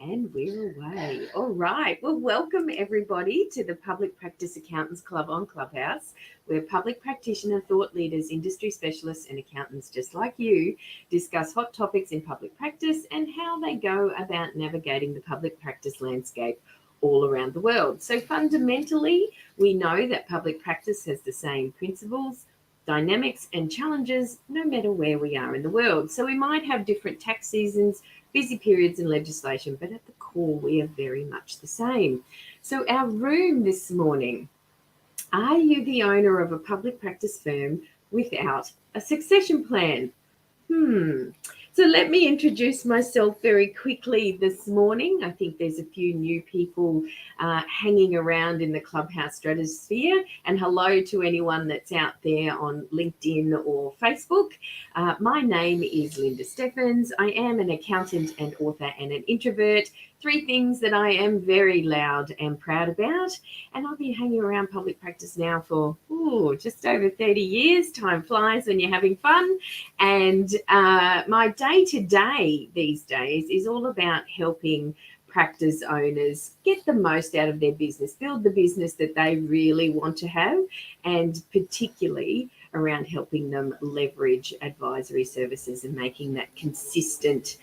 And we're away. All right. Well, welcome everybody to the Public Practice Accountants Club on Clubhouse, where public practitioner, thought leaders, industry specialists, and accountants just like you discuss hot topics in public practice and how they go about navigating the public practice landscape all around the world. So, fundamentally, we know that public practice has the same principles, dynamics, and challenges no matter where we are in the world. So, we might have different tax seasons, busy periods and legislation, but at the core, we are very much the same. So, our room this morning, are you the owner of a public practice firm without a succession plan? So let me introduce myself very quickly this morning. I think there's a few new people hanging around in the Clubhouse stratosphere. And hello to anyone that's out there on LinkedIn or Facebook. My name is Linda Steffens. I am an accountant and author and an introvert. Three things that I am very loud and proud about. And I've been hanging around public practice now for just over 30 years. Time flies when you're having fun. And my day-to-day these days is all about helping practice owners get the most out of their business, build the business that they really want to have, and particularly around helping them leverage advisory services and making that consistent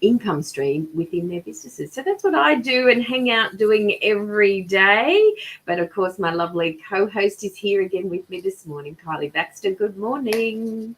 income stream within their businesses. So that's what I do and hang out doing every day. But of course, my lovely co-host is here again with me this morning, Kylie Baxter. Good morning.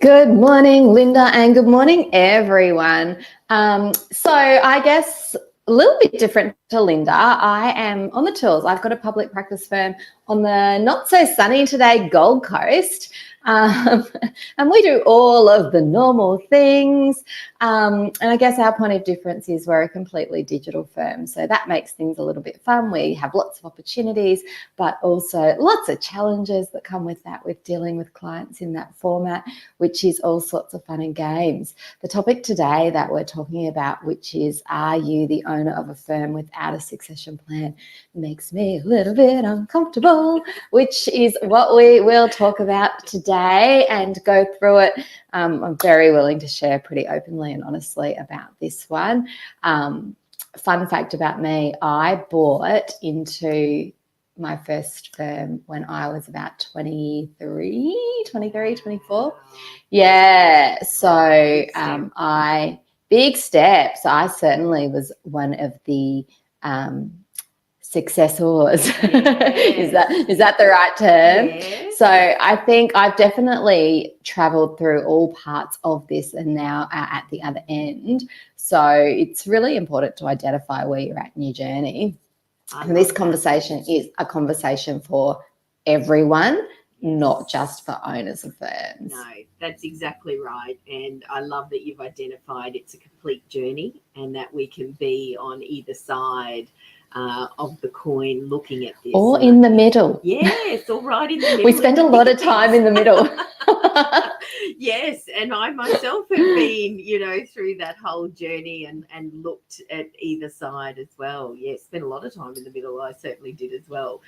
Good morning, Linda, and good morning, everyone. So I guess a little bit different to Linda. I am on the tools. I've got a public practice firm on the not so sunny today Gold Coast. And we do all of the normal things. And I guess our point of difference is we're a completely digital firm. So that makes things a little bit fun. We have lots of opportunities, but also lots of challenges that come with that, with dealing with clients in that format, which is all sorts of fun and games. The topic today that we're talking about, which is, are you the owner of a firm without a succession plan, makes me a little bit uncomfortable, which is what we will talk about today and go through it. I'm very willing to share pretty openly and honestly about this one. Fun fact about me, I bought into my first firm when I was about 24. Yeah, so big steps. I certainly was one of the successors. Yes. is that the right term? Yes. So I think I've definitely traveled through all parts of this and now are at the other end. So it's really important to identify where you're at in your journey. And this conversation is a conversation for everyone, not just for owners of firms. No, that's exactly right. And I love that you've identified it's a complete journey and that we can be on either side of the coin looking at this. Or in the middle. Yes, all right in the middle. We spend a lot of time in the middle. Yes, and I myself have been, through that whole journey and looked at either side as well. Yes, spent a lot of time in the middle. I certainly did as well.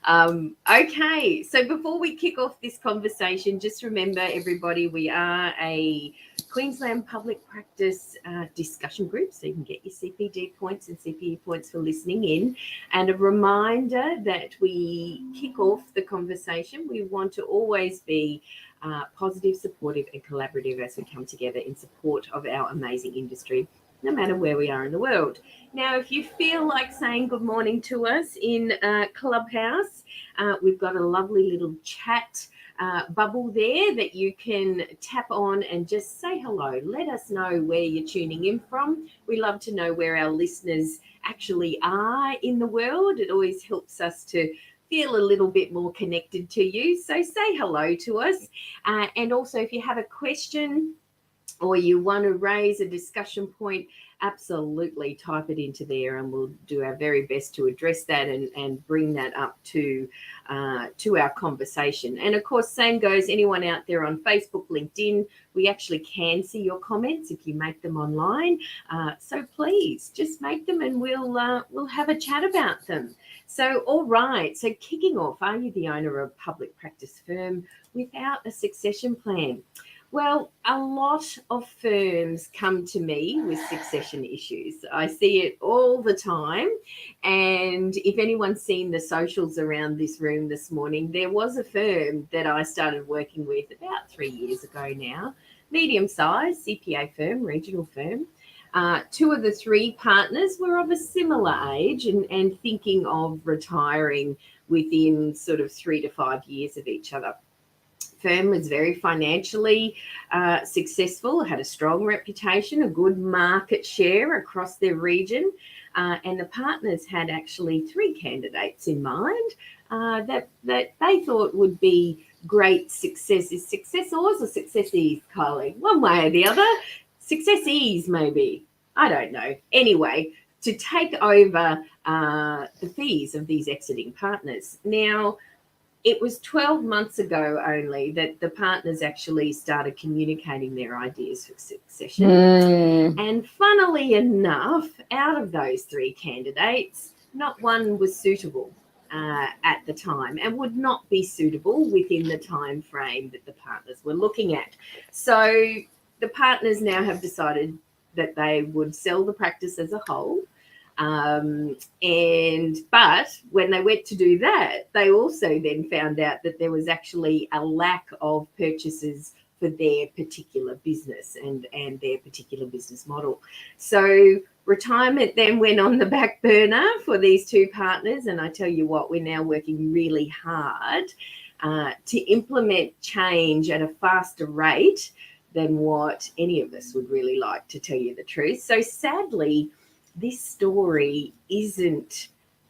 Okay, so before we kick off this conversation, just remember, everybody, we are a Queensland Public Practice discussion group, so you can get your CPD points and CPE points for listening in. And a reminder that we kick off the conversation. We want to always be positive, supportive and collaborative as we come together in support of our amazing industry, no matter where we are in the world. Now, if you feel like saying good morning to us in Clubhouse, we've got a lovely little chat bubble there that you can tap on and just say hello. Let us know where you're tuning in from. We love to know where our listeners actually are in the world. It always helps us to feel a little bit more connected to you. So say hello to us. And also, if you have a question or you want to raise a discussion point, absolutely type it into there and we'll do our very best to address that and bring that up to our conversation. And of course, same goes anyone out there on Facebook, LinkedIn. We actually can see your comments if you make them online. So please just make them and we'll have a chat about them. So, all right. So kicking off, are you the owner of a public practice firm without a succession plan? Well, a lot of firms come to me with succession issues. I see it all the time. And if anyone's seen the socials around this room this morning, there was a firm that I started working with about 3 years ago now, medium sized CPA firm, regional firm. Two of the three partners were of a similar age and thinking of retiring within sort of 3 to 5 years of each other. Firm was very financially successful, had a strong reputation, a good market share across their region, and the partners had actually three candidates in mind that they thought would be great successes, successors or successees, Kylie, one way or the other, successees maybe. I don't know. Anyway, to take over the fees of these exiting partners. Now, it was 12 months ago only that the partners actually started communicating their ideas for succession. And funnily enough, out of those three candidates, not one was suitable at the time and would not be suitable within the time frame that the partners were looking at. So the partners now have decided that they would sell the practice as a whole. But when they went to do that, they also then found out that there was actually a lack of purchases for their particular business and their particular business model. So retirement then went on the back burner for these two partners. And I tell you what, we're now working really hard to implement change at a faster rate than what any of us would really like, to tell you the truth. So sadly, this story isn't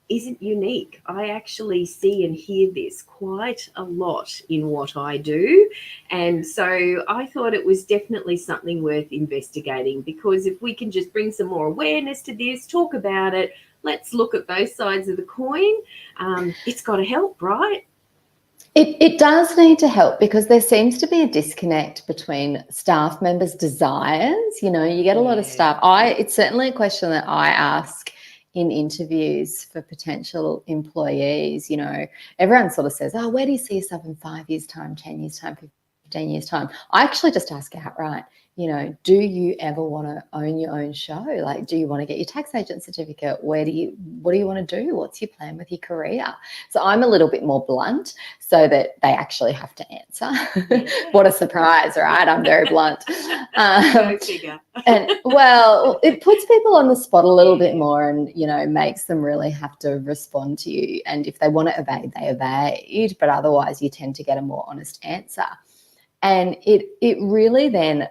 unique. I actually see and hear this quite a lot in what I do. And so I thought it was definitely something worth investigating, because if we can just bring some more awareness to this, talk about it, let's look at both sides of the coin. It's got to help, right? It does need to help, because there seems to be a disconnect between staff members' desires. You know, you get a lot of staff. It's certainly a question that I ask in interviews for potential employees. You know, everyone sort of says, oh, where do you see yourself in 5 years' time, 10 years' time, 15 years' time? I actually just ask outright, you know, do you ever want to own your own show? Like, do you want to get your tax agent certificate? What do you want to do? What's your plan with your career? So I'm a little bit more blunt so that they actually have to answer. What a surprise, right? I'm very blunt. Go figure. And well, it puts people on the spot a little bit more, and, you know, makes them really have to respond to you. And if they want to evade, they evade, but otherwise you tend to get a more honest answer. And it really then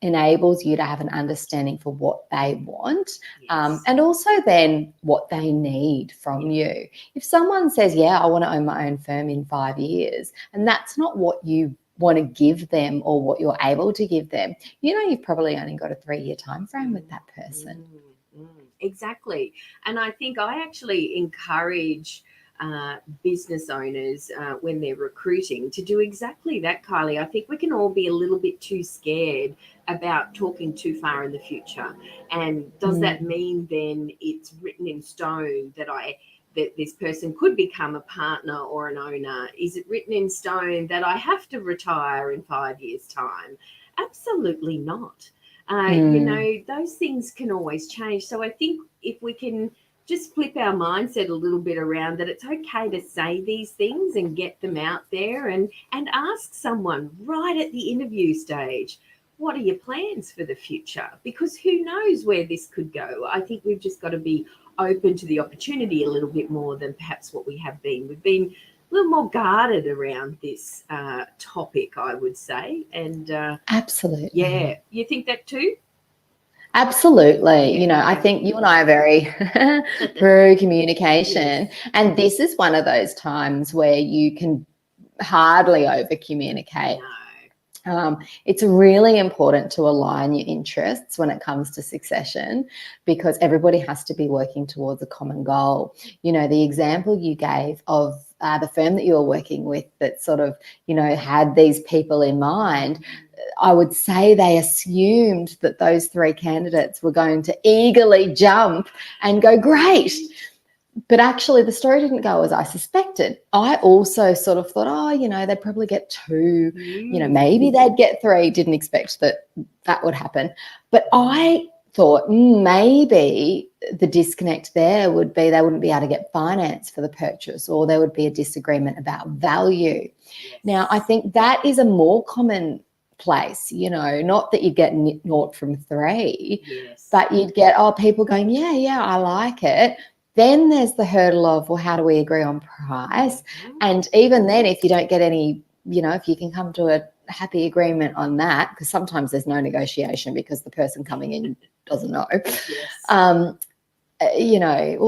enables you to have an understanding for what they want, and also then what they need from you. If someone says, yeah, I want to own my own firm in 5 years, and that's not what you want to give them or what you're able to give them, you know, you've probably only got a 3-year time frame with that person. Exactly. And I think I actually encourage business owners when they're recruiting to do exactly that, Kylie. I think we can all be a little bit too scared about talking too far in the future. And does that mean then it's written in stone that this person could become a partner or an owner? Is it written in stone that I have to retire in 5 years' time? Absolutely not. You know, those things can always change. So I think if we can just flip our mindset a little bit around, that it's okay to say these things and get them out there, and ask someone right at the interview stage, what are your plans for the future? Because who knows where this could go. I think we've just got to be open to the opportunity a little bit more than perhaps what we have been. We've been a little more guarded around this topic, I would say. And absolutely. Yeah, you think that too? Absolutely. You know, I think you and I are very pro communication, and this is one of those times where you can hardly over communicate. It's really important to align your interests when it comes to succession, because everybody has to be working towards a common goal. You know, the example you gave of the firm that you were working with that sort of, you know, had these people in mind, I would say they assumed that those three candidates were going to eagerly jump and go, great. But actually, the story didn't go as I suspected. I also sort of thought, oh, they'd probably get 2, maybe they'd get 3. Didn't expect that would happen. But I thought maybe the disconnect there would be they wouldn't be able to get finance for the purchase, or there would be a disagreement about value. Yes. Now, I think that is a more common place, not that you get 0 from 3, Yes. but you'd get, people going, yeah, I like it. Then there's the hurdle of, well, how do we agree on price? Mm-hmm. And even then, if you don't get any, if you can come to a happy agreement on that, because sometimes there's no negotiation because the person coming in doesn't know. Yes. Well,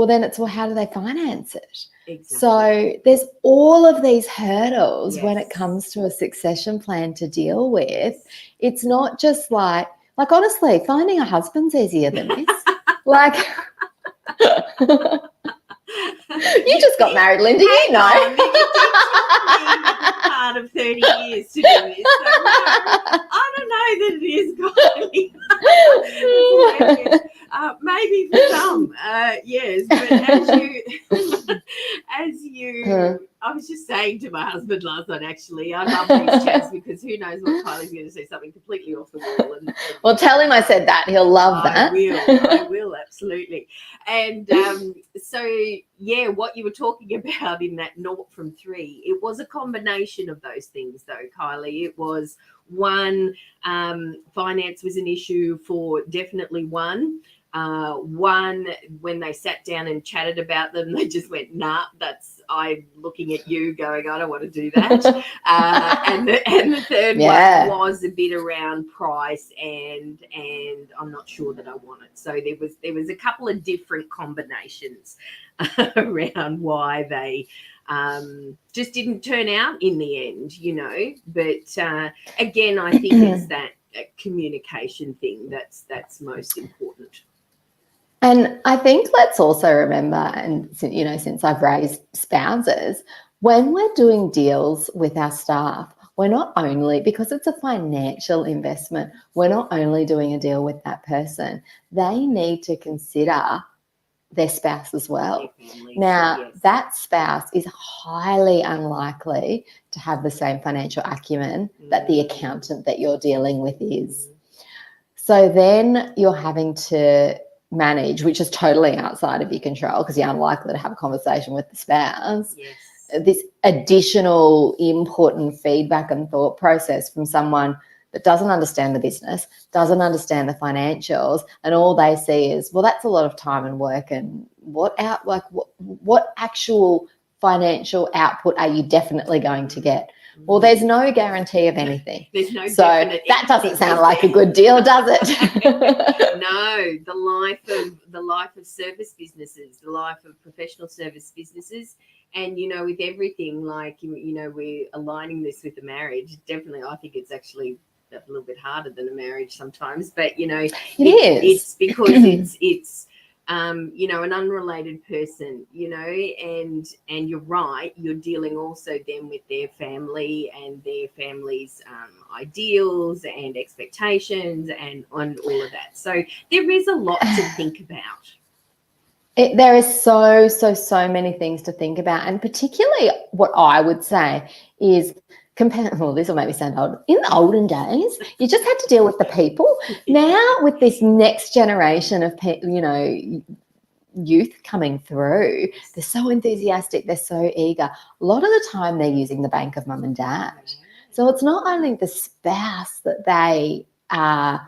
then it's, well, how do they finance it? Exactly. So there's all of these hurdles when Yes. it comes to a succession plan to deal with. It's not just like honestly, finding a husband's easier than this. Like, you just got married, Linda. Hang on, it took me the part of 30 years to do this. So no, I don't know that it is going. Maybe for some, yes. But I was just saying to my husband last night, actually, I love these chats because who knows what Kylie's going to say something completely off the wall. And well, tell him I said that. He'll love that. I will, absolutely. And so, yeah, what you were talking about in that 0 from 3, it was a combination of those things, though, Kylie. It was one, finance was an issue for definitely one. One, when they sat down and chatted about them, they just went, nah, I'm looking at you going, I don't want to do that. And the third one was a bit around price and I'm not sure that I want it. So there was a couple of different combinations around why they just didn't turn out in the end, But again, I think it's that communication thing that's most important. And I think let's also remember, and since I've raised spouses, when we're doing deals with our staff, we're not only, because it's a financial investment, we're not only doing a deal with that person. They need to consider their spouse as well. Now, that spouse is highly unlikely to have the same financial acumen that the accountant that you're dealing with is. So then you're having to manage, which is totally outside of your control because you're unlikely to have a conversation with the spouse. Yes. This additional input and feedback and thought process from someone that doesn't understand the business, doesn't understand the financials, and all they see is, well, that's a lot of time and work, and what actual financial output are you definitely going to get? Well, there's no guarantee of anything. There's no so that doesn't sound like a good deal, does it? No, the life of service businesses, the life of professional service businesses, and with everything, like we're aligning this with the marriage. Definitely, I think it's actually a little bit harder than a marriage sometimes, but is. It's because it's an unrelated person, and you're right, you're dealing also then with their family and their family's ideals and expectations and on all of that. So there is a lot to think about. There is so many things to think about, and particularly what I would say is, this will make me sound old. In the olden days, you just had to deal with the people. Now, with this next generation of youth coming through, they're so enthusiastic, they're so eager. A lot of the time, they're using the bank of mum and dad. So it's not only the spouse that they are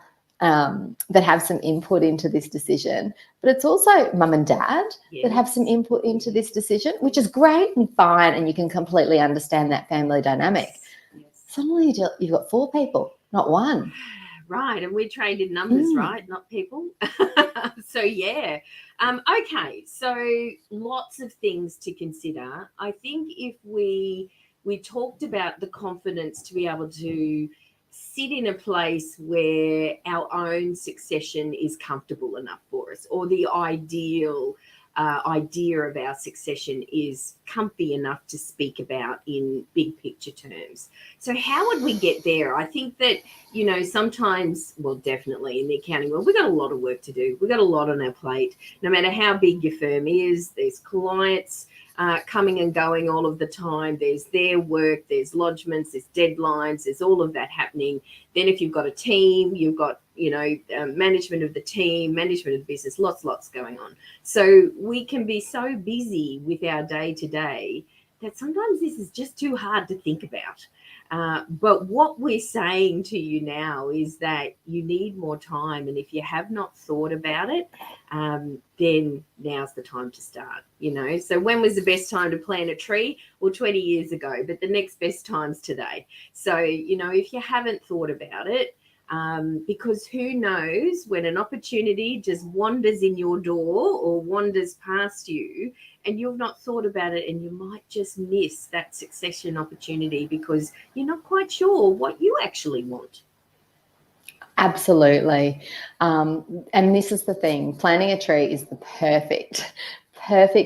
that have some input into this decision, but it's also mum and dad that have some input into this decision, which is great and fine, and you can completely understand that family dynamic. Suddenly you've got 4 people, not 1. Right, and we're trained in numbers, right, not people. So yeah. Okay, so lots of things to consider. I think if we talked about the confidence to be able to sit in a place where our own succession is comfortable enough for us, or the ideal idea of our succession is comfy enough to speak about in big picture terms. So how would we get there? I think that, sometimes, well, definitely in the accounting world, we've got a lot of work to do. We've got a lot on our plate. No matter how big your firm is, there's clients coming and going all of the time. There's their work, there's lodgements, there's deadlines, there's all of that happening. Then if you've got a team, you've got, management of the team, management of the business, lots going on. So we can be so busy with our day to day that sometimes this is just too hard to think about. But what we're saying to you now is that you need more time. And if you have not thought about it, then now's the time to start, So when was the best time to plant a tree? Well, 20 years ago, but the next best time's today. So, if you haven't thought about it, because who knows when an opportunity just wanders in your door or wanders past you and you've not thought about it, and you might just miss that succession opportunity because you're not quite sure what you actually want. Absolutely. And this is the thing, planting a tree is the perfect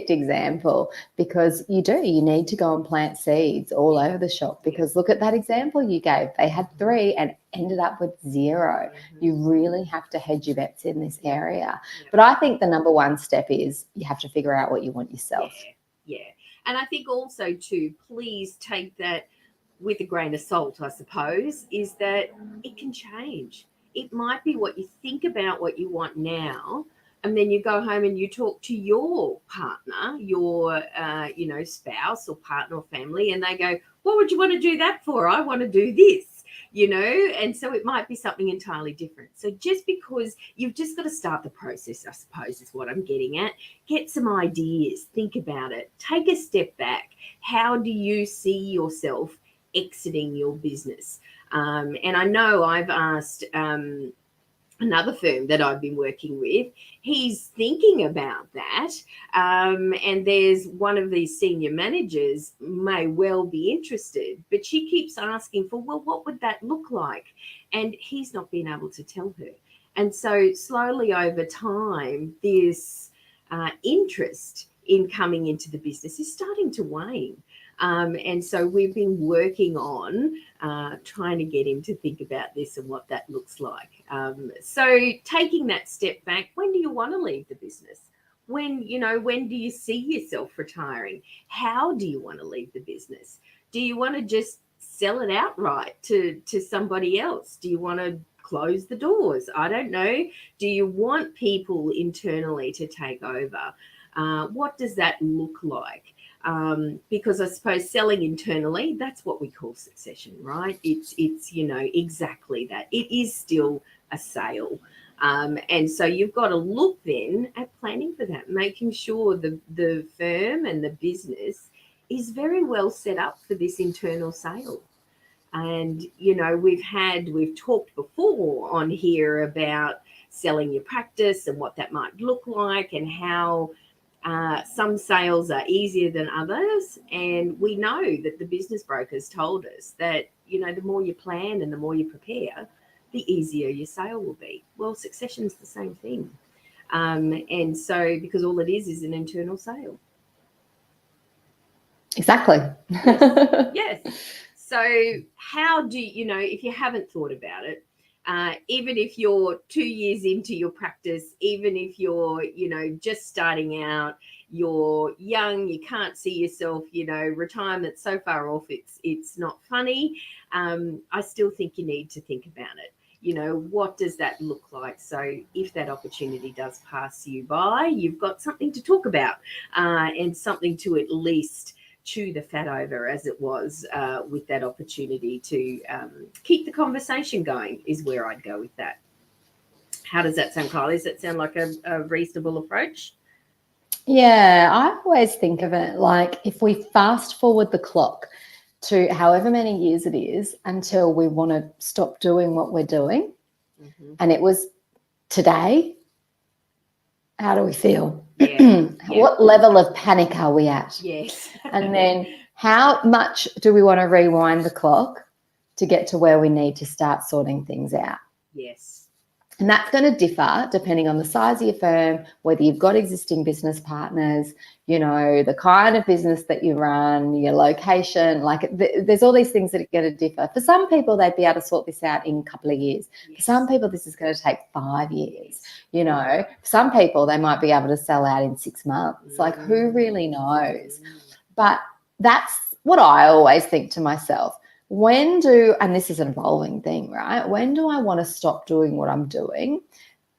example, because you need to go and plant seeds all over the shop, because look at that example you gave. They had 3 and ended up with 0. You really have to hedge your bets in this area. But I think the number one step is you have to figure out what you want yourself. Yeah. And I think also too, please take that with a grain of salt, I suppose, is that it can change. It might be what you think about what you want now, and then you go home and you talk to your partner, your spouse or partner or family, and they go, what would you want to do that for? I want to do this, and so it might be something entirely different. So just because you've just got to start the process, I suppose, is what I'm getting at. Get some ideas, think about it, take a step back. How do you see yourself exiting your business? And I know I've asked another firm that I've been working with, he's thinking about that. And there's one of these senior managers may well be interested, but she keeps asking for, well, what would that look like? And he's not been able to tell her. And so slowly over time, this interest in coming into the business is starting to wane. And so we've been working on trying to get him to think about this and what that looks like. So taking that step back, when do you want to leave the business? When do you see yourself retiring? How do you want to leave the business? Do you want to just sell it outright to somebody else? Do you want to close the doors? I don't know. Do you want people internally to take over? What does that look like? Because I suppose selling internally, that's what we call succession, right? It's exactly that. It is still a sale. And so you've got to look then at planning for that, making sure the firm and the business is very well set up for this internal sale. And, we've talked before on here about selling your practice and what that might look like, and how some sales are easier than others. And we know that the business brokers told us that, the more you plan and the more you prepare, the easier your sale will be. Well, succession is the same thing. And so, because all it is an internal sale. Exactly. Yes. So how do if you haven't thought about it, even if you're 2 years into your practice, even if you're, just starting out, you're young, you can't see yourself, retirement so far off, it's not funny. I still think you need to think about it. What does that look like? So if that opportunity does pass you by, you've got something to talk about, and something to at least chew the fat over, as it was with that opportunity to keep the conversation going, is where I'd go with that. How does that sound, Kylie? Does that sound like a reasonable approach? Yeah, I always think of it like, if we fast forward the clock to however many years it is until we want to stop doing what we're doing, and it was today, how do we feel? Yeah. What level of panic are we at? Yes. And then how much do we want to rewind the clock to get to where we need to start sorting things out? Yes. And that's going to differ depending on the size of your firm, whether you've got existing business partners, the kind of business that you run, your location. Like there's all these things that are going to differ. For some people, they'd be able to sort this out in a couple of years. For some people, this is going to take 5 years. For some people, they might be able to sell out in 6 months. Like who really knows? But that's what I always think to myself. And this is an evolving thing, right? When do I want to stop doing what I'm doing?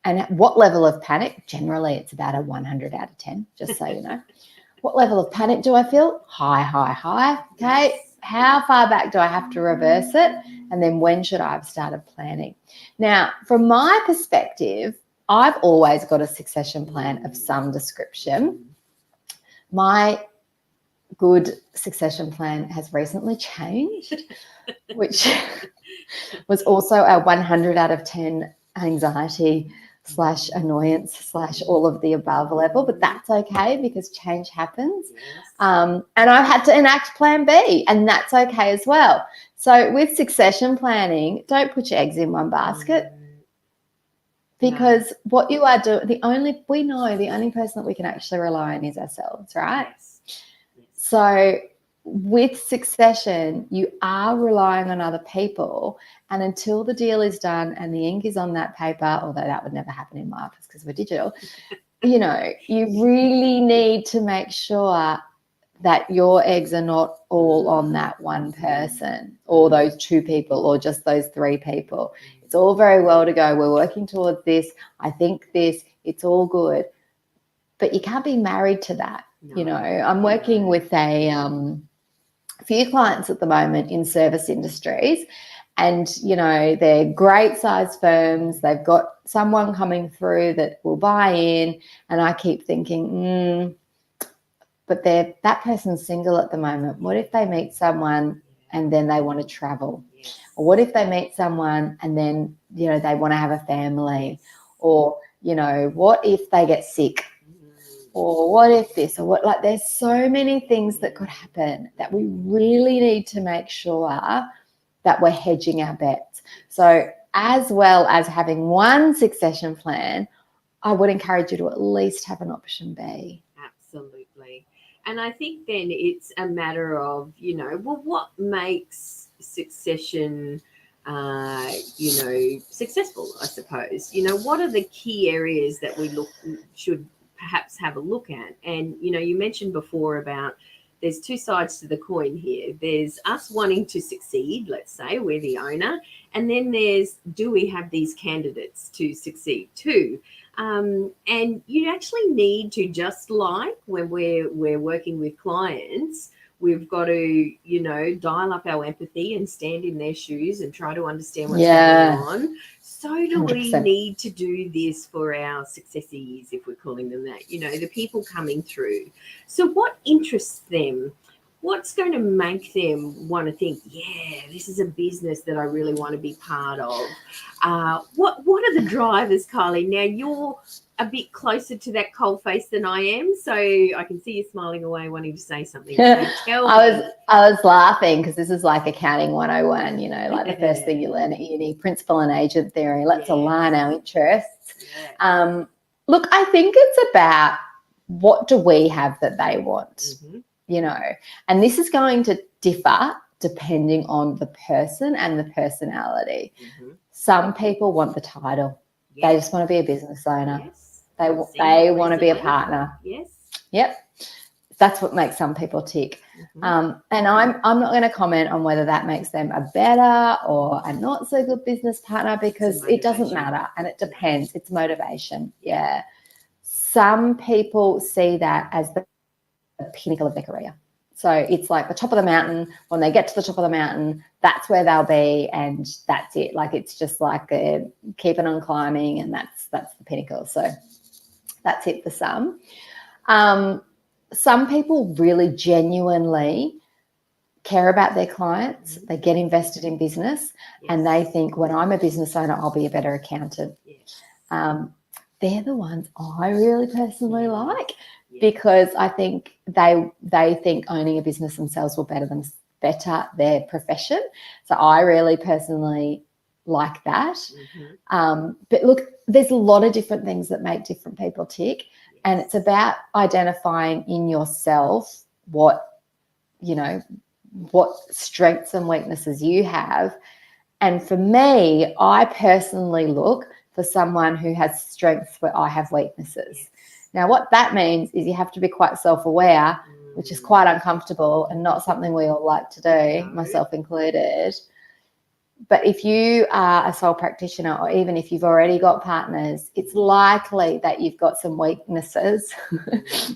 And at what level of panic? Generally, it's about a 100 out of 10, just so you know. What level of panic do I feel? High, high, high. Okay. How far back do I have to reverse it? And then when should I have started planning? Now, from my perspective, I've always got a succession plan of some description. My good succession plan has recently changed, which was also a 100 out of 10 anxiety / annoyance / all of the above level, but that's okay because change happens. And I've had to enact plan B, and that's okay as well. So with succession planning, don't put your eggs in one basket, because what you are doing, the only person that we can actually rely on is ourselves, right? So with succession, you are relying on other people, and until the deal is done and the ink is on that paper, although that would never happen in my office because we're digital, you really need to make sure that your eggs are not all on that one person or those 2 people or just those 3 people. It's all very well to go, we're working towards this, I think this, it's all good, but you can't be married to that. No. I'm working with a few clients at the moment in service industries, and they're great size firms. They've got someone coming through that will buy in, and I keep thinking, but that person's single at the moment. What if they meet someone and then they want to travel? Or what if they meet someone and then they want to have a family? Or what if they get sick? Or what if this, or what, like there's so many things that could happen that we really need to make sure that we're hedging our bets. So as well as having one succession plan, I would encourage you to at least have an option B. Absolutely. And I think then it's a matter of, what makes succession, successful, I suppose. What are the key areas that we should perhaps have a look at? And you mentioned before about there's 2 sides to the coin here. There's us wanting to succeed, let's say we're the owner, and then there's, do we have these candidates to succeed too? And you actually need to, just like when we're working with clients, we've got to, dial up our empathy and stand in their shoes and try to understand what's going on. So do 100%. We need to do this for our successees, if we're calling them that, the people coming through. So what interests them? What's going to make them want to think, this is a business that I really want to be part of? What are the drivers, Kylie? Now, you're a bit closer to that cold face than I am, so I can see you smiling away wanting to say something. So tell me. I was laughing because this is like accounting 101, like the first thing you learn at uni, principal and agent theory. Let's align our interests. Look, I think it's about what do we have that they want, and this is going to differ depending on the person and the personality. Some people want the title. They just want to be a business owner. They want to be a partner. Yep. That's what makes some people tick. And I'm not going to comment on whether that makes them a better or a not so good business partner, because it doesn't matter, and it depends. It's motivation. Yeah. Some people see that as the pinnacle of their career. So it's like the top of the mountain. When they get to the top of the mountain, that's where they'll be, and that's it. Like it's just like keeping on climbing, and that's the pinnacle. So that's it for some. Some people really genuinely care about their clients. They get invested in business, and they think, when I'm a business owner, I'll be a better accountant. They're the ones I really personally like, because I think they think owning a business themselves will better their profession. So I really personally like that. Mm-hmm. But look, there's a lot of different things that make different people tick. Yes. And it's about identifying in yourself what strengths and weaknesses you have. And for me, I personally look for someone who has strengths where I have weaknesses. Yes. Now, what that means is you have to be quite self-aware, which is quite uncomfortable and not something we all like to do, No. myself included. But if you are a sole practitioner, or even if you've already got partners, it's likely that you've got some weaknesses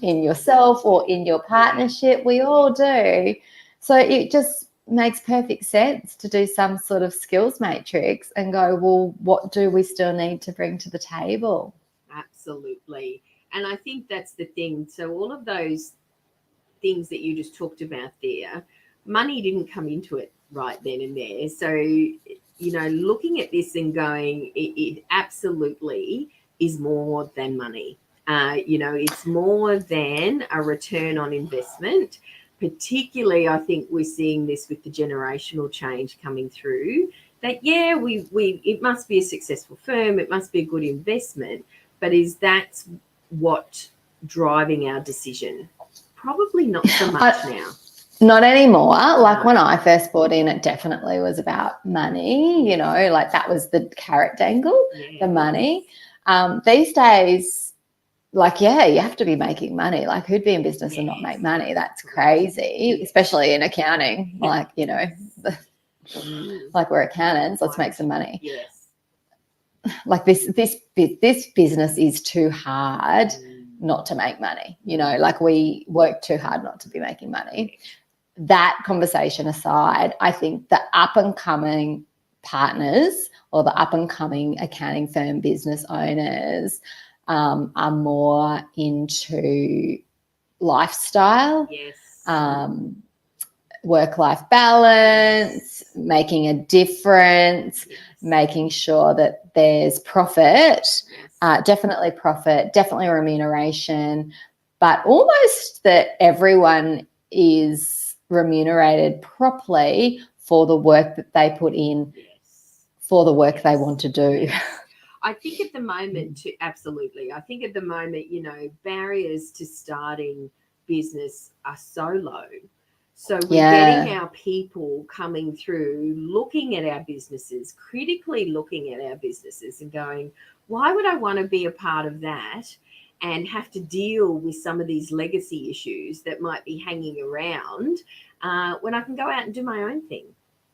in yourself or in your partnership. We all do. So it just makes perfect sense to do some sort of skills matrix and go, well, what do we still need to bring to the table? Absolutely. And I think that's the thing. So all of those things that you just talked about there, money didn't come into it right then and there. So, looking at this and going, it absolutely is more than money. It's more than a return on investment. Particularly, I think we're seeing this with the generational change coming through. That it must be a successful firm, it must be a good investment, but is that what driving our decision? Probably not so much now. Not anymore. Like when I first bought in, it definitely was about money, like that was the carrot dangle, the money. These days, like, you have to be making money. Like, who'd be in business and not make money? That's crazy, especially in accounting. Like, like we're accountants, let's make some money. Yes. Like this business is too hard not to make money. Like we work too hard not to be making money. That conversation aside, I think the up and coming partners or the up and coming accounting firm business owners are more into lifestyle, work-life balance, making a difference, making sure that there's profit, definitely remuneration, but almost that everyone is remunerated properly for the work that they put in, for the work they want to do. I think at the moment, absolutely. I think at the moment, barriers to starting business are so low. So we're getting our people coming through, looking at our businesses, critically looking at our businesses and going, why would I want to be a part of that and have to deal with some of these legacy issues that might be hanging around when I can go out and do my own thing?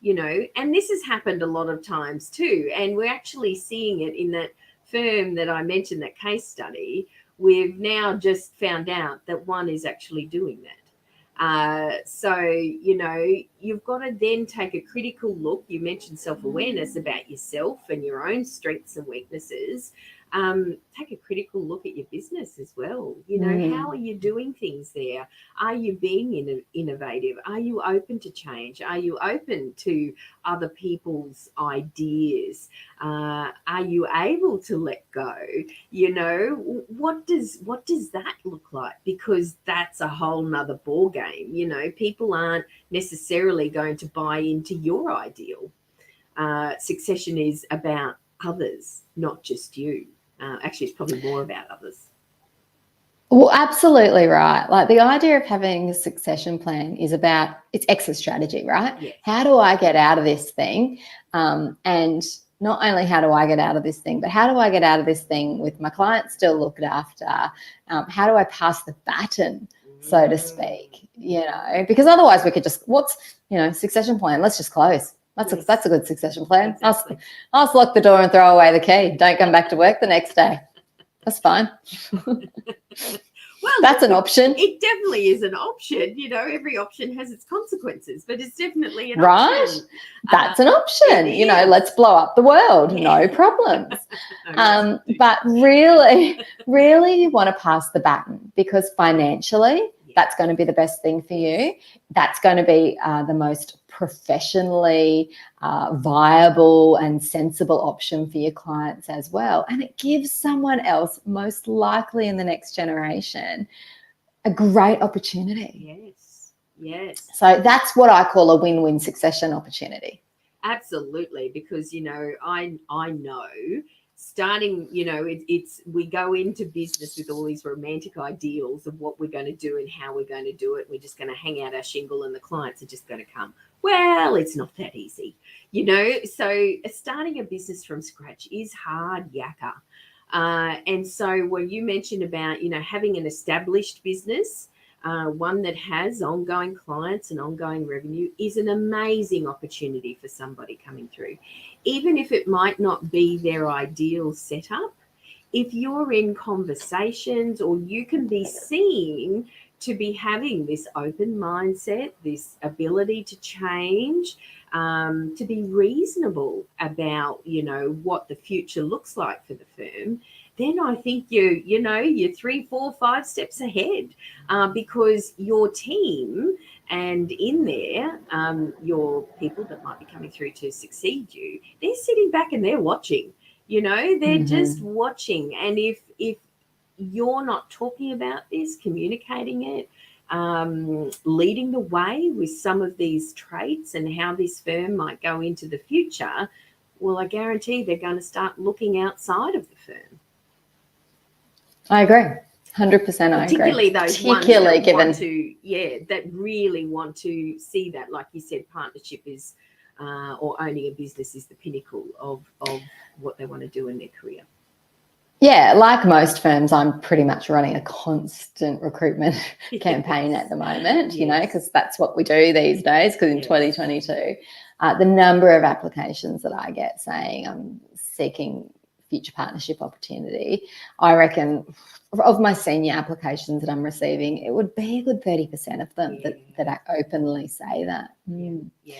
And this has happened a lot of times too. And we're actually seeing it in that firm that I mentioned, that case study. We've now just found out that one is actually doing that. So, you've got to then take a critical look. You mentioned self-awareness about yourself and your own strengths and weaknesses. Take a critical look at your business as well. How are you doing things there? Are you being innovative? Are you open to change? Are you open to other people's ideas? Are you able to let go? What does that look like? Because that's a whole nother ball game. People aren't necessarily going to buy into your ideal. Succession is about others, not just you. Actually, it's probably more about others. Well, absolutely right. Like the idea of having a succession plan is about, it's exit strategy, right? Yes. How do I get out of this thing? And not only how do I get out of this thing, but how do I get out of this thing with my clients still looked after? How do I pass the baton, so to speak? Because otherwise we could just, succession plan, let's just close. That's a good succession plan. Exactly. I'll just lock the door and throw away the key. Don't come back to work the next day. That's fine. Well, that's an option. It definitely is an option. Every option has its consequences, but it's definitely an right? option. That's an option. Let's blow up the world. No problems. But really, really you want to pass the baton, because financially, that's going to be the best thing for you. That's going to be the most professionally viable and sensible option for your clients as well. And it gives someone else, most likely in the next generation, a great opportunity. Yes. So that's what I call a win-win succession opportunity. Absolutely, because I know starting, it's we go into business with all these romantic ideals of what we're going to do and how we're going to do it. We're just going to hang out our shingle and the clients are just going to come. Well, it's not that easy, So starting a business from scratch is hard yakka. And so when you mentioned about, having an established business, one that has ongoing clients and ongoing revenue is an amazing opportunity for somebody coming through. Even if it might not be their ideal setup, if you're in conversations or you can be seen to be having this open mindset, this ability to change, to be reasonable about, what the future looks like for the firm, then I think you're 3, 4, 5 steps ahead, because your team and in there, your people that might be coming through to succeed you, they're sitting back and they're watching. They're just watching. And if you're not talking about this, communicating it, leading the way with some of these traits and how this firm might go into the future, well, I guarantee they're going to start looking outside of the firm. I agree. 100% I agree. Particularly those ones that want to, that really want to see that, like you said, partnership is, or owning a business is the pinnacle of what they want to do in their career. Yeah, like most firms, I'm pretty much running a constant recruitment campaign at the moment, because that's what we do these days, because in 2022, the number of applications that I get saying I'm seeking future partnership opportunity, I reckon of my senior applications that I'm receiving, it would be a good 30% of them that openly say that. Yeah,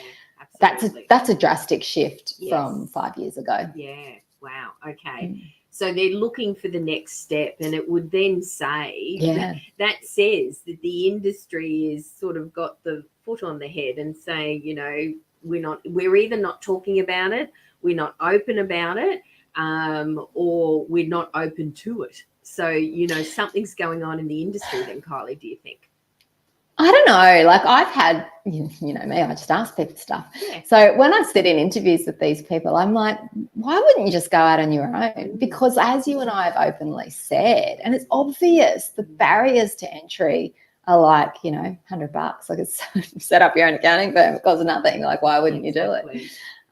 absolutely. That's a drastic shift from 5 years ago. Yeah, wow, okay. So they're looking for the next step, and it would then say that says that the industry is sort of got the foot on the head and saying, we're either not talking about it, we're not open about it, or we're not open to it. So, something's going on in the industry then, Kylie, do you think? I don't know. Like I've had, me, I just ask people stuff. Yeah. So when I sit in interviews with these people, I'm like, why wouldn't you just go out on your own? Because as you and I have openly said, and it's obvious, the barriers to entry are like, $100. Like it's set up your own accounting firm. It costs nothing. Like why wouldn't you do it?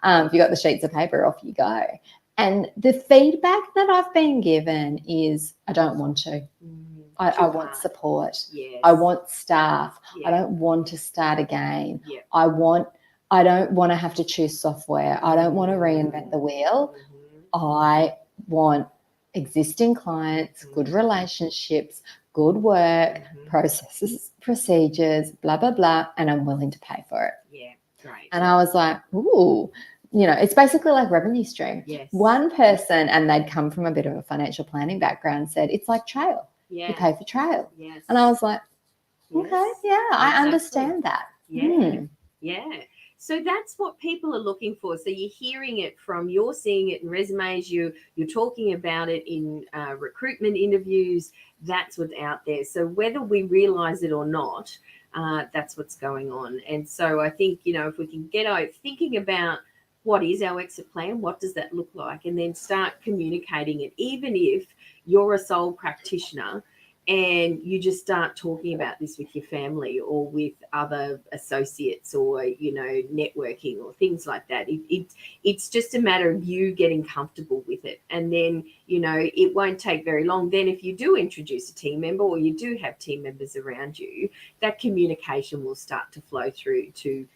If you got the sheets of paper, off you go. And the feedback that I've been given is I don't want to. I want support. Yes. I want staff. Yeah. I don't want to start again. Yeah. I don't want to have to choose software. I don't want to reinvent the wheel. I want existing clients, good relationships, good work, processes, procedures, blah, blah, blah, and I'm willing to pay for it. Yeah, great. And I was like, ooh, it's basically like revenue stream. Yes. One person, and they'd come from a bit of a financial planning background, said it's like trail. Yeah. You pay for trail. Yes. And I was like, okay, yes, I understand that. Yeah. Yeah. So that's what people are looking for. So you're hearing it you're seeing it in resumes, you're talking about it in recruitment interviews. That's what's out there. So whether we realize it or not, that's what's going on. And so I think, if we can get out thinking about what is our exit plan, what does that look like, and then start communicating it, even if you're a sole practitioner and you just start talking about this with your family or with other associates or, networking or things like that. It's just a matter of you getting comfortable with it. And then, it won't take very long. Then if you do introduce a team member or you do have team members around you, that communication will start to flow through to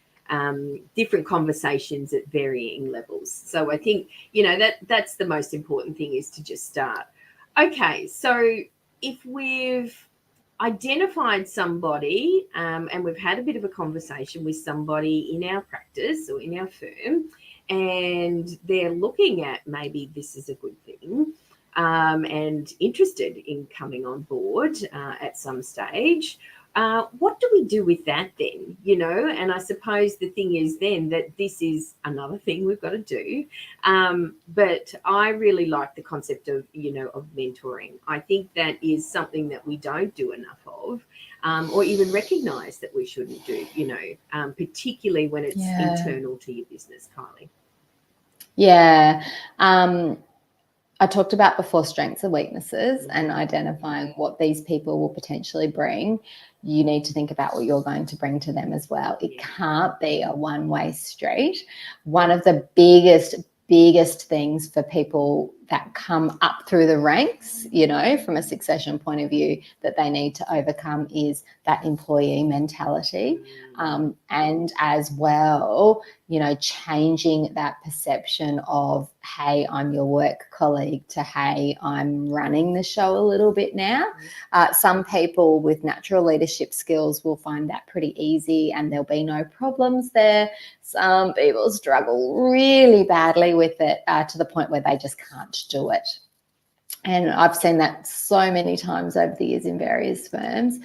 different conversations at varying levels. So I think, that's the most important thing, is to just start. Okay, so if we've identified somebody and we've had a bit of a conversation with somebody in our practice or in our firm, and they're looking at maybe this is a good thing and interested in coming on board at some stage, what do we do with that then? And I suppose the thing is then that this is another thing we've got to do. But I really like the concept of, of mentoring. I think that is something that we don't do enough of, or even recognise that we shouldn't do, particularly when it's internal to your business, Kylie. Yeah. I talked about before strengths and weaknesses and identifying what these people will potentially bring. You need to think about what you're going to bring to them as well. It can't be a one-way street. One of the biggest things for people that come up through the ranks, from a succession point of view, that they need to overcome is that employee mentality. And as well, changing that perception of, hey, I'm your work colleague, to, hey, I'm running the show a little bit now. Some people with natural leadership skills will find that pretty easy and there'll be no problems there. Some people struggle really badly with it to the point where they just can't do it. And I've seen that so many times over the years in various firms.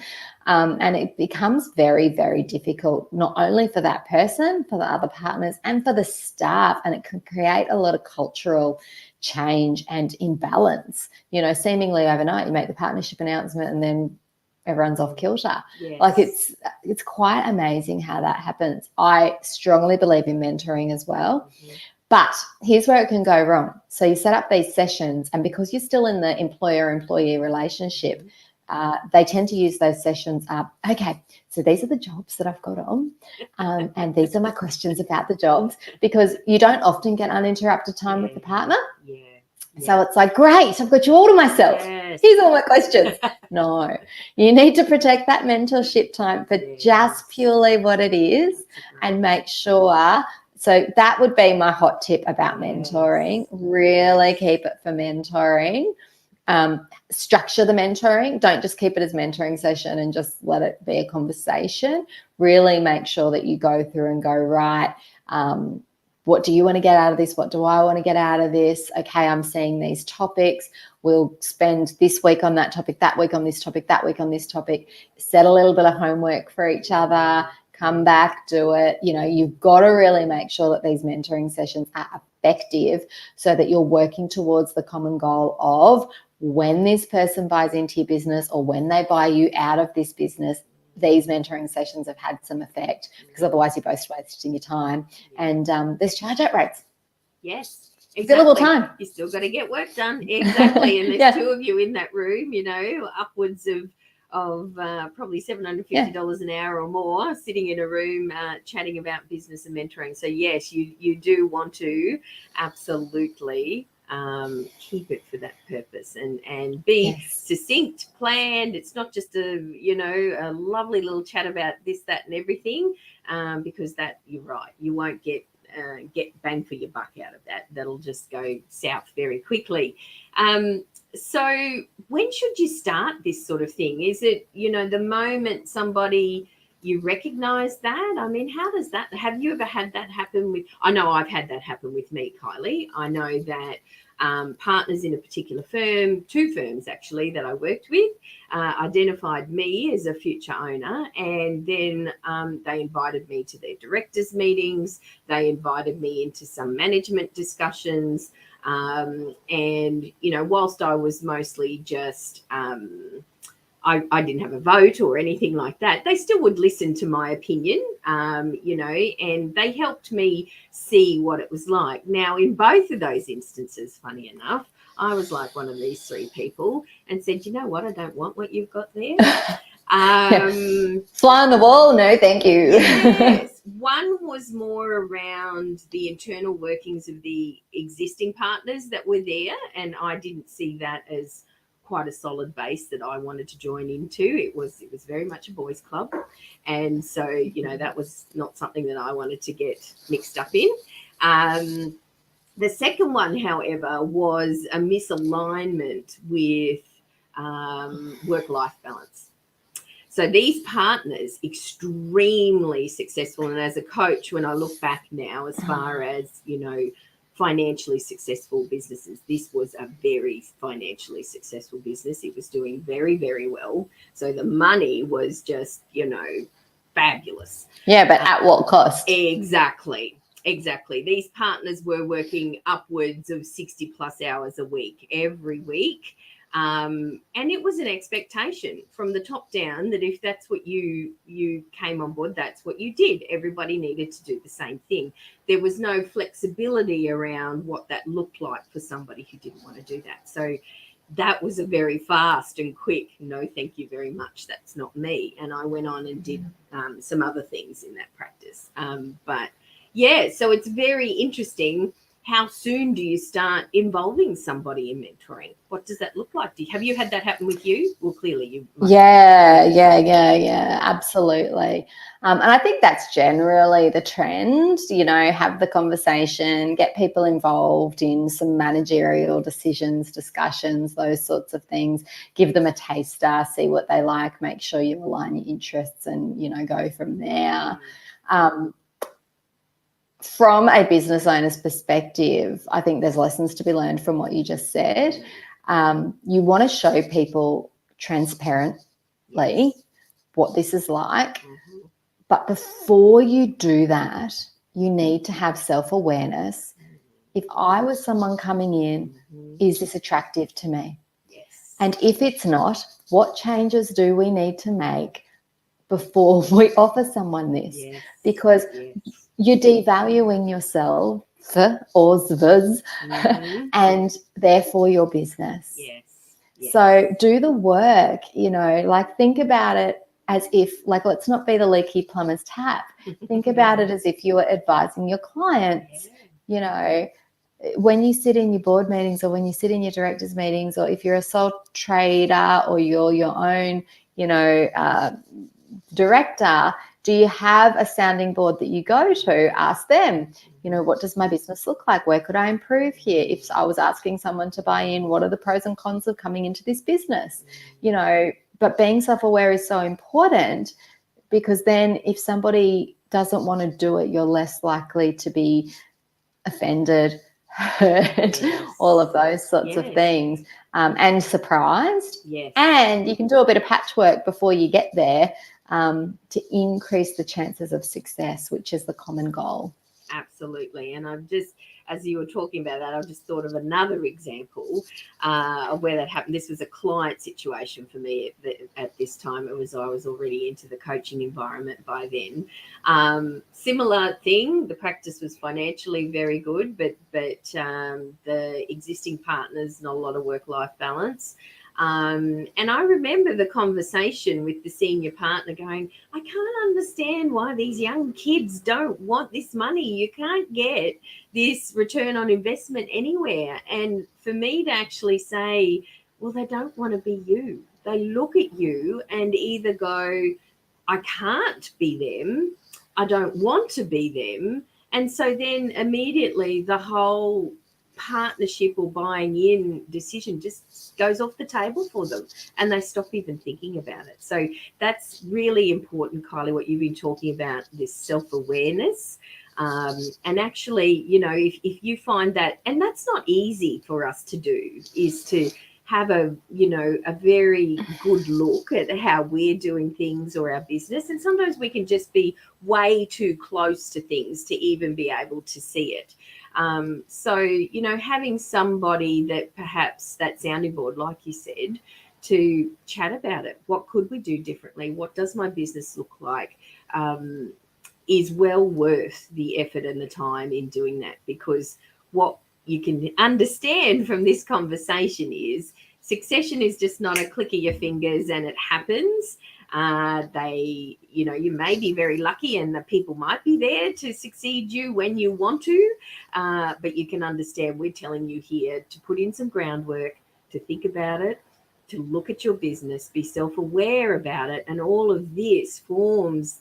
And it becomes very, very difficult, not only for that person, for the other partners, and for the staff. And it can create a lot of cultural change and imbalance. Seemingly overnight, you make the partnership announcement and then everyone's off kilter. Yes. Like it's quite amazing how that happens. I strongly believe in mentoring as well. Mm-hmm. But here's where it can go wrong. So you set up these sessions, and because you're still in the employer-employee relationship, they tend to use those sessions up. Okay, so these are the jobs that I've got on, and these are my questions about the jobs, because you don't often get uninterrupted time with the partner. Yeah. So it's like, great, I've got you all to myself. Yes. Here's all my questions. No, you need to protect that mentorship time for just purely what it is, and make sure. So that would be my hot tip about mentoring. Really keep it for mentoring. Structure the mentoring. Don't just keep it as mentoring session and just let it be a conversation. Really make sure that you go through and go, right, what do you want to get out of this? What do I want to get out of this? Okay, I'm seeing these topics. We'll spend this week on that topic, that week on this topic, that week on this topic. Set a little bit of homework for each other. Come back, do it. You've got to really make sure that these mentoring sessions are effective so that you're working towards the common goal of, when this person buys into your business or when they buy you out of this business, these mentoring sessions have had some effect, because otherwise you're both wasting your time. And there's charge-out rates. Yes. Exactly. Billable time. You still got to get work done. Exactly. And there's two of you in that room, upwards of probably $750 an hour or more, sitting in a room chatting about business and mentoring. So yes, you do want to absolutely keep it for that purpose and be succinct, planned. It's not just a lovely little chat about this, that, and everything, because that, you're right, you won't get bang for your buck out of that. That'll just go south very quickly. So when should you start this sort of thing? Is it, the moment somebody, you recognize that? I mean, how does that, have you ever had that happen with, I know I've had that happen with me, Kylie. I know that partners in a particular firm, two firms actually that I worked with, identified me as a future owner, and then they invited me to their directors' meetings. They invited me into some management discussions. And, whilst I was mostly just, I didn't have a vote or anything like that, they still would listen to my opinion, and they helped me see what it was like. Now, in both of those instances, funny enough, I was like one of these three people and said, you know what, I don't want what you've got there. Fly on the wall, no thank you. Yes. One was more around the internal workings of the existing partners that were there, and I didn't see that as quite a solid base that I wanted to join into. It was very much a boys' club, and so that was not something that I wanted to get mixed up in. The second one, however, was a misalignment with work-life balance. So these partners, extremely successful. And as a coach, when I look back now, as far as, financially successful businesses. This was a very financially successful business. It was doing very, very well. So the money was just, fabulous. Yeah, but at what cost? Exactly. These partners were working upwards of 60 plus hours a week, every week. And it was an expectation from the top down that if that's what you came on board, that's what you did. Everybody needed to do the same thing. There was no flexibility around what that looked like for somebody who didn't want to do that. So that was a very fast and quick, no, thank you very much, that's not me. And I went on and did some other things in that practice. But yeah, so it's very interesting. How soon do you start involving somebody in mentoring? What does that look like? Have you had that happen with you? Well, clearly you must. Yeah, absolutely. And I think that's generally the trend, have the conversation, get people involved in some managerial decisions, discussions, those sorts of things, give them a taster, see what they like, make sure you align your interests and, go from there. From a business owner's perspective, I think there's lessons to be learned from what you just said. You want to show people transparently what this is like. But before you do that, you need to have self-awareness. If I was someone coming in, is this attractive to me? Yes. And if it's not, what changes do we need to make before we offer someone this? Yes. Because you're devaluing yourself and therefore your business. Yes. So do the work, think about it as if, let's not be the leaky plumber's tap. Think about it as if you were advising your clients, when you sit in your board meetings or when you sit in your directors meetings, or if you're a sole trader or you're your own, director, do you have a sounding board that you go to? Ask them, what does my business look like? Where could I improve here? If I was asking someone to buy in, what are the pros and cons of coming into this business? But being self-aware is so important, because then if somebody doesn't want to do it, you're less likely to be offended, hurt, all of those sorts of things, and surprised. And you can do a bit of patchwork before you get there, to increase the chances of success, which is the common goal. Absolutely. And I've just, as you were talking about that, I just thought of another example of where that happened. This was a client situation for me at this time. I was already into the coaching environment by then. Similar thing. The practice was financially very good, but the existing partners, not a lot of work-life balance. And I remember the conversation with the senior partner going, I can't understand why these young kids don't want this money. You can't get this return on investment anywhere. And for me to actually say, well, they don't want to be you. They look at you and either go, I can't be them. I don't want to be them. And so then immediately the whole partnership or buying in decision just goes off the table for them, and they stop even thinking about it. So that's really important, Kylie, what you've been talking about, this self-awareness. And actually, if you find that, and that's not easy for us to do, is to have a very good look at how we're doing things or our business. And sometimes we can just be way too close to things to even be able to see it. So, having somebody that perhaps that sounding board, like you said, to chat about it. What could we do differently? What does my business look like? Is well worth the effort and the time in doing that, because what you can understand from this conversation is succession is just not a click of your fingers and it happens. You may be very lucky and the people might be there to succeed you when you want to, but you can understand we're telling you here to put in some groundwork, to think about it, to look at your business, be self-aware about it, and all of this forms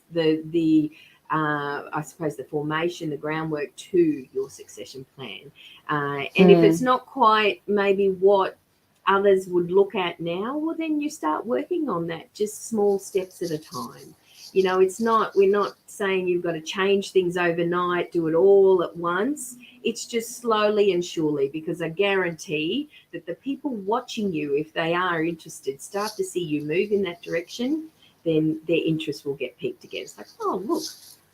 I suppose the formation, the groundwork to your succession plan. And if it's not quite maybe what others would look at now, well, then you start working on that, just small steps at a time. You know, we're not saying you've got to change things overnight, do it all at once. It's just slowly and surely, because I guarantee that the people watching you, if they are interested, start to see you move in that direction, then their interest will get piqued again. It's like, oh, look,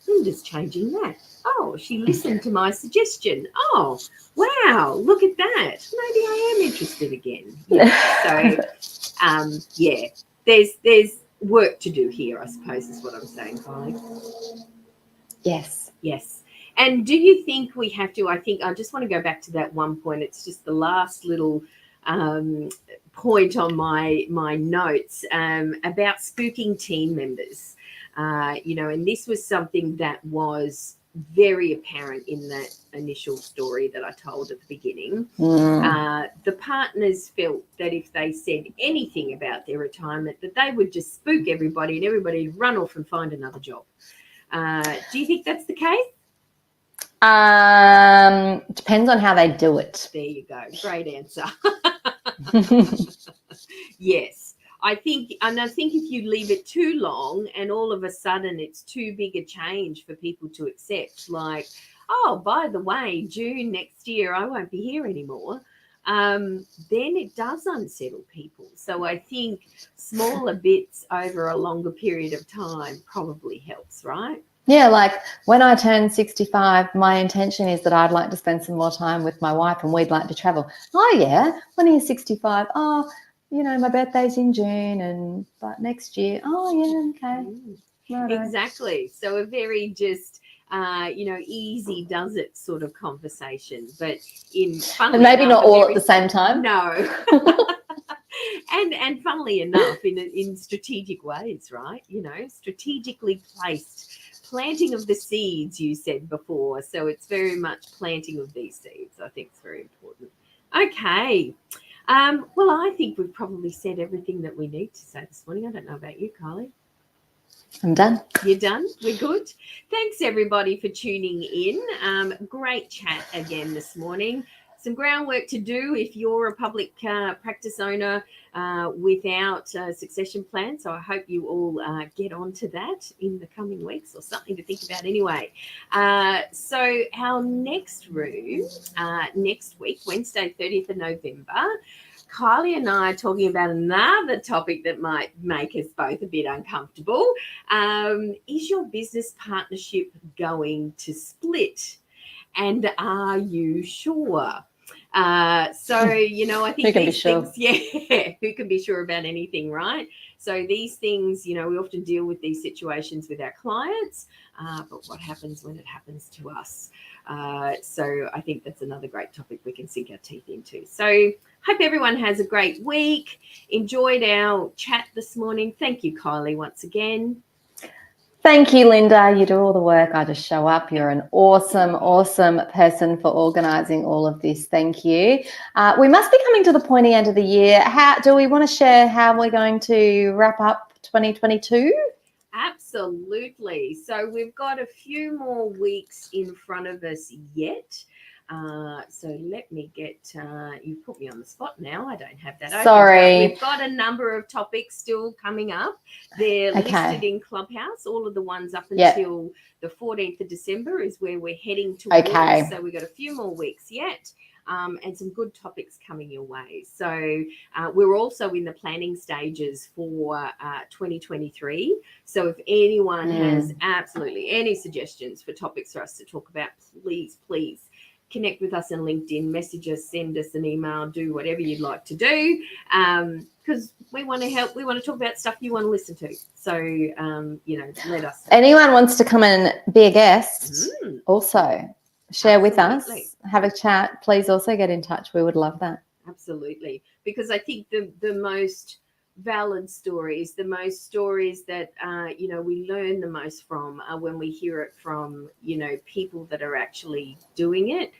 Linda's changing that. Oh, she listened to my suggestion. Oh, wow, look at that. Maybe I am interested again. Yeah. So, yeah, there's work to do here, I suppose, is what I'm saying, Kylie. Yes. Yes. And do you think we have to? I think I just want to go back to that one point. It's just the last little point on my notes about spooking team members. You know, and this was something that was very apparent in that initial story that I told at the beginning. The partners felt that if they said anything about their retirement, that they would just spook everybody and everybody would run off and find another job. Do you think that's the case? Depends on how they do it. There you go. Great answer. Yes. I think if you leave it too long and all of a sudden it's too big a change for people to accept, like, oh, by the way, June next year I won't be here anymore, then it does unsettle people. So I think smaller bits over a longer period of time probably helps, right? Yeah, like when I turn 65, my intention is that I'd like to spend some more time with my wife and we'd like to travel. Oh, yeah, when are you 65? Oh, you know, my birthday's in June, but next year, oh, yeah, okay. Righto. Exactly. So a very just, you know, easy does it sort of conversation, but and maybe not all at the same time. No. and funnily enough, in strategic ways, right? You know, strategically placed. Planting of the seeds, you said before. So it's very much planting of these seeds. I think it's very important. Okay. Well, I think we've probably said everything that we need to say this morning. I don't know about you, Kylie. I'm done. You're done? We're good. Thanks, everybody, for tuning in. Great chat again this morning. Some groundwork to do if you're a public practice owner without a succession plan. So I hope you all get onto that in the coming weeks, or something to think about anyway. So our next room, next week, Wednesday, 30th of November, Kylie and I are talking about another topic that might make us both a bit uncomfortable. Is your business partnership going to split? And are you sure? So, you know, I think these things, yeah, who can be sure about anything, right? So these things, you know, we often deal with these situations with our clients, but what happens when it happens to us? So I think that's another great topic we can sink our teeth into. So hope everyone has a great week. Enjoyed our chat this morning. Thank you, Kylie, once again. Thank you, Linda. You do all the work. I just show up. You're an awesome, awesome person for organising all of this. Thank you. We must be coming to the pointy end of the year. Do we want to share how we're going to wrap up 2022? Absolutely. So we've got a few more weeks in front of us yet. So let me get, you put me on the spot now. I don't have that open. Sorry. We've got a number of topics still coming up. They're listed in Clubhouse. All of the ones up until the 14th of December is where we're heading towards. Okay. So we've got a few more weeks yet. And some good topics coming your way. So we're also in the planning stages for 2023. So if anyone has absolutely any suggestions for topics for us to talk about, please connect with us on LinkedIn, message us, send us an email, do whatever you'd like to do, because we want to help. We want to talk about stuff you want to listen to. So, you know, let us know. Anyone wants to come and be a guest, also share with us, have a chat. Please also get in touch. We would love that. Absolutely. Because I think the most valid stories, the most stories that, you know, we learn the most from are when we hear it from, you know, people that are actually doing it.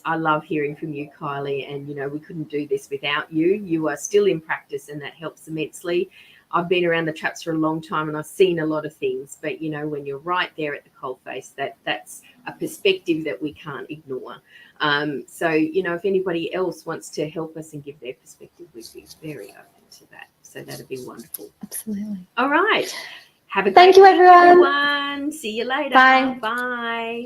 I love hearing from you, Kylie, and, you know, we couldn't do this without you. You are still in practice and that helps immensely. I've been around the traps for a long time and I've seen a lot of things, but, you know, when you're right there at the coalface, that's a perspective that we can't ignore. So, you know, if anybody else wants to help us and give their perspective, we'd be very open to that. So that'd be wonderful. Absolutely. All right. Have a Thank great you, week, everyone. everyone. See you later. Bye. Bye.